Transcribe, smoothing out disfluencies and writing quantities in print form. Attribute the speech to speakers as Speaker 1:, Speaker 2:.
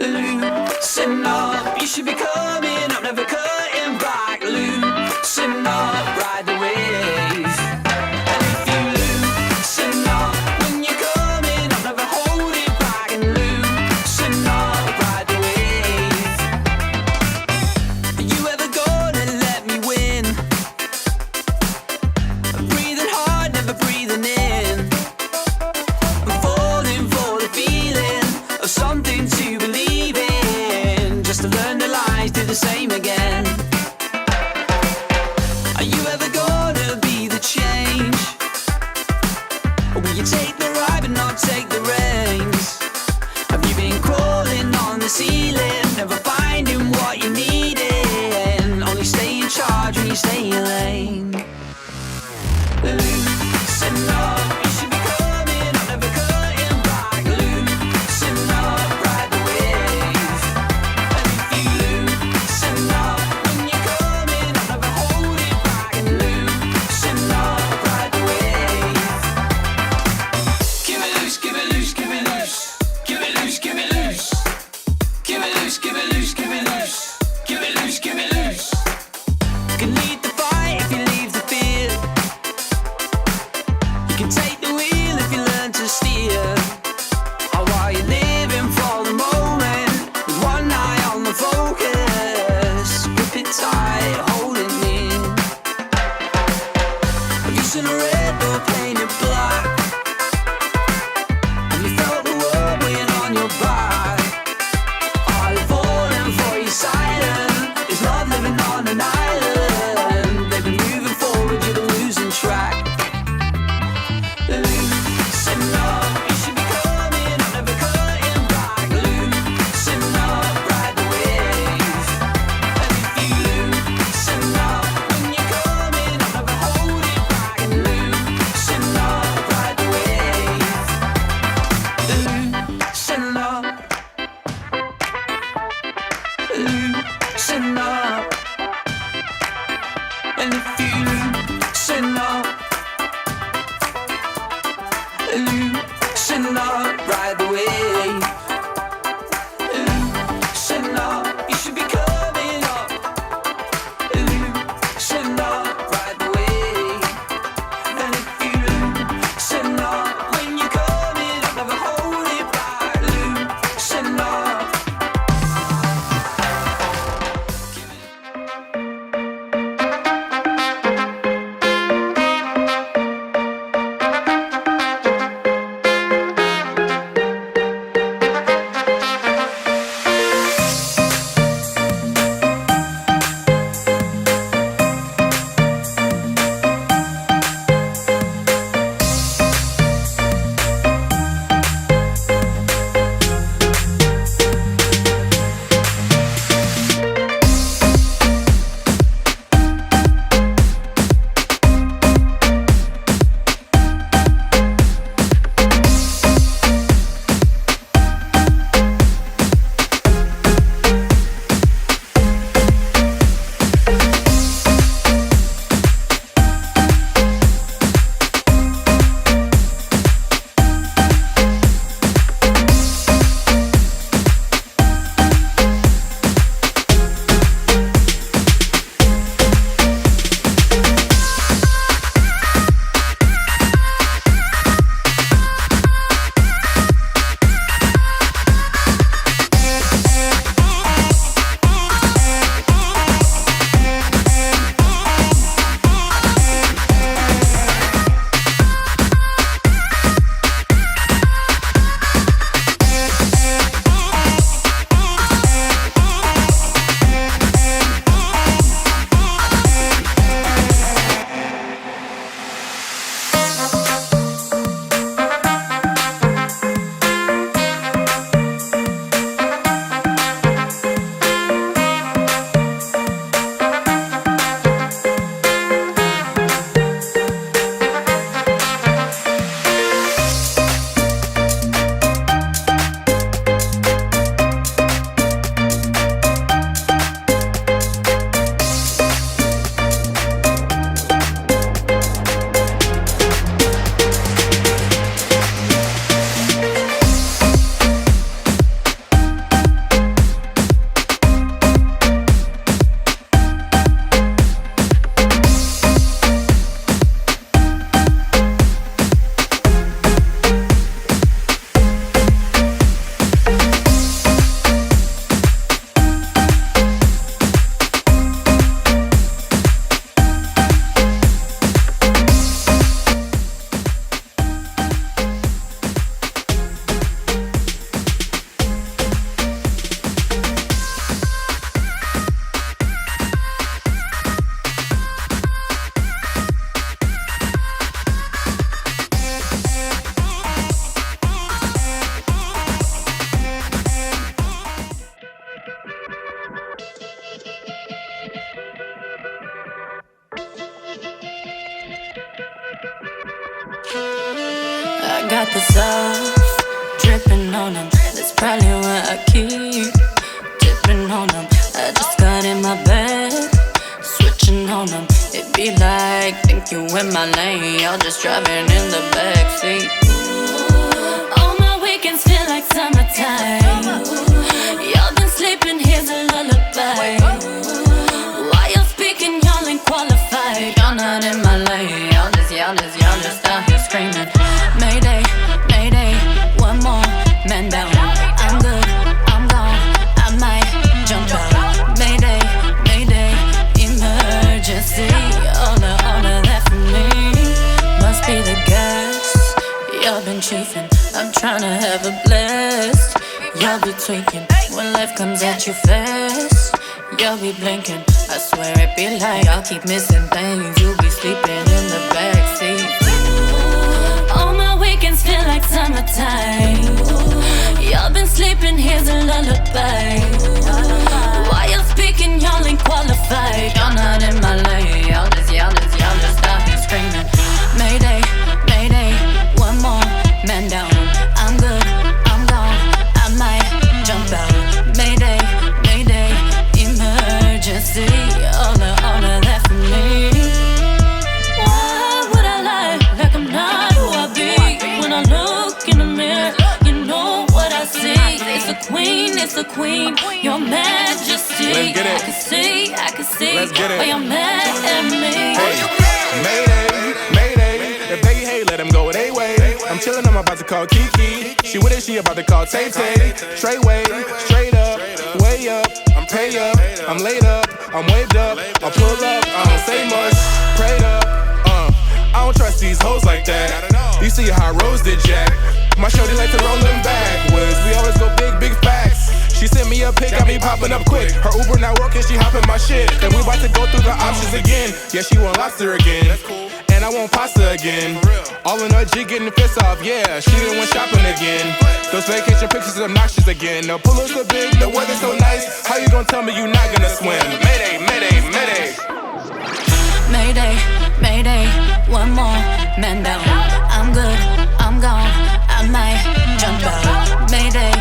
Speaker 1: Loosen up, you should be coming up, never cutting back. Loosen up, ride the wave. And if you loosen up when you're coming up, never hold it back. And loosen up, ride the wave. Are you ever gonna let me win? Breathing hard, never breathing in. I'm falling for the feeling of something to believe in. Just to learn the lies, do the same.
Speaker 2: got the sauce dripping on them. That's probably why I keep dipping on them. I just got in my bed, switching on them. It be like, think you in my lane, y'all just driving in the backseat. All my weekends feel like summertime. Y'all been sleeping, here's a lullaby. Why y'all speaking, y'all ain't qualified. Y'all not in my lane, y'all just out here screaming. Mayday, mayday, one more man down. I'm good, I'm gone, I might jump out. Mayday, mayday, emergency. All of that for me must be the gas. Y'all been chiefing, I'm tryna have a blast. Y'all be tweaking when life comes at you fast. Y'all be blinking, I swear it be like y'all keep missing things. You be sleeping in the backseat. All my weekends feel like summertime. Y'all been sleeping, here's a lullaby. Why y'all speaking, y'all ain't qualified. Y'all not in my lane, y'all just out here screaming. Mayday, mayday, one more man down. I'm good, I'm gone, I might jump out. Mayday, mayday, emergency. All of that for me. Why would I lie like I'm not who I be? When I look in the mirror, you know what I see. It's a queen, your majesty.
Speaker 3: Let's get it.
Speaker 2: I can see,
Speaker 3: Let's get it.
Speaker 2: why you're mad at me.
Speaker 3: Hey, mayday, mayday. If they hate, let them go they way. I'm chillin', I'm about to call Kiki. She with it, she about to call Tay Tay. Straight way, straight up, way up. I'm pay up, I'm laid up, I'm waved up. I pull up, I don't say much. Prayed up, I don't trust these hoes like that. You see how Rose did Jack. My shorty like to roll them backwards. We always go big facts. She sent me a pic, got me popping up quick. Her Uber not working, she hopping my shit. And we about to go through the options again. Yeah, she want lobster again. And I want pasta again. All in her G getting pissed off, yeah. She didn't went shopping again. Those vacation pictures are obnoxious again. The pool's so big, the weather's so nice. How you gonna tell me you not gonna swim? Mayday, mayday, mayday.
Speaker 2: Mayday, mayday, one more man down. I'm good, I'm gone, I might jump out. Mayday,